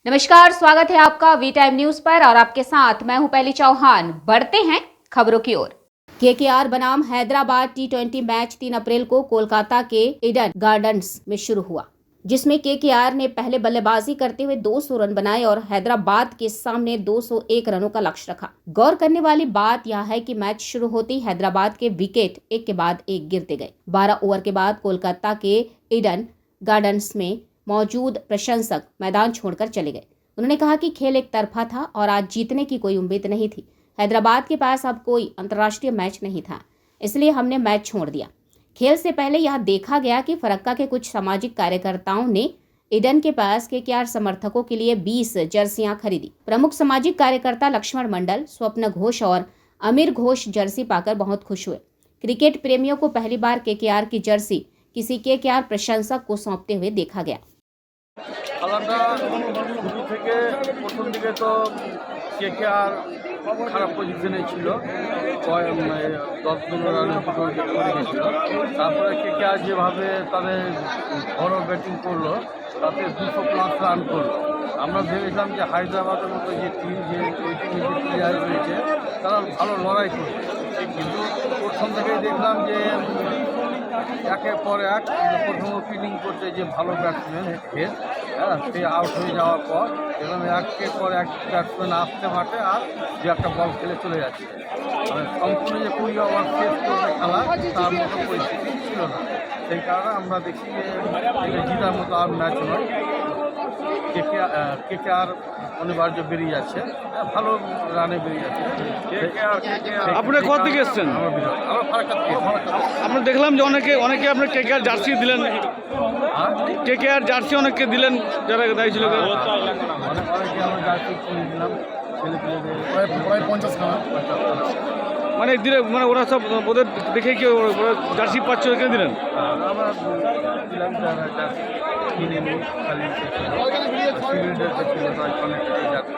नमस्कार, स्वागत है आपका वी टाइम न्यूज पर और आपके साथ मैं हूं पहली चौहान। बढ़ते हैं खबरों की ओर। केकेआर बनाम हैदराबाद टी20 मैच 3 अप्रैल को कोलकाता के ईडन गार्डन्स में शुरू हुआ, जिसमें केकेआर ने पहले बल्लेबाजी करते हुए 200 रन बनाए और हैदराबाद के सामने 201 रनों का लक्ष्य रखा। गौर करने वाली बात यह है कि मैच शुरू होते ही हैदराबाद के विकेट एक के बाद एक गिरते गए। 12 ओवर के बाद कोलकाता के ईडन गार्डन्स में मौजूद प्रशंसक मैदान छोड़कर चले गए। उन्होंने कहा कि खेल एक तरफा था और आज जीतने की कोई उम्मीद नहीं थी। हैदराबाद के पास अब कोई अंतर्राष्ट्रीय मैच नहीं था, इसलिए हमने मैच छोड़ दिया। खेल से पहले यह देखा गया कि फरक्का के कुछ सामाजिक कार्यकर्ताओं ने ईडन के पास केकेआर समर्थकों के लिए 20 जर्सियां खरीदी। प्रमुख सामाजिक कार्यकर्ता लक्ष्मण मंडल, स्वप्न घोष और अमीर घोष जर्सी पाकर बहुत खुश हुए। क्रिकेट प्रेमियों को पहली बार केकेआर की जर्सी किसी केकेआर प्रशंसक को सौंपते हुए देखा गया। খেলাটা শুরু থেকে প্রথম দিকে তো কেকেআর খারাপ পজিশনে ছিল, 10-15 রানের বিপরীতে পড়ে গেছিল। তারপরে কেকেআর যেভাবে তাদের বড় ব্যাটিং করলো তাতে 200+ রান করলো। আমরা ভেবেছিলাম যে হায়দ্রাবাদের মতো যে টিম, যে ওই টিমে যে প্লেয়ার রয়েছে তারা ভালো লড়াই করবে, কিন্তু প্রথম থেকেই দেখলাম যে একের পর এক প্রথম ওপেনিং করতে যে ভালো ব্যাটসম্যান সে আউট হয়ে যাওয়ার পর এবং একের পর এক ব্যাটসম্যান আসতে মাঠে আর যে একটা বল খেলে চলে যাচ্ছে, মানে সম্পূর্ণ যে 20 ওভার শেষ করবে খেলা তার মতো পরিস্থিতি ছিল না। সেই কারণে আমরা দেখি যে এটা জিতার মতো আর ম্যাচ নয়, কেকেআর অনিবার্য বেরিয়ে যাচ্ছে, ভালো রানে বেরিয়ে যাচ্ছে। আপনারা কোথা থেকে এসেছেন? আমরা ফারাক্কা থেকে। আমরা দেখলাম যে অনেকে আপনার কেকেআর জার্সি দিলেন, কেকেআর জার্সি অনেককে দিলেন যারা দায়ী ছিল। অনেকে আমরা জার্সি কিনে দিলাম ছেলেপেলেদের, প্রায় 50 খানা। মানে দিলে মানে ওরা সব ওদের দেখে কি ওরা জার্সি পাচ্ছ কিনে দিলেন? আমরা দিলাম যারা জার্সি কিনে নিই, খালি ছিল অনেকটাই জার্সি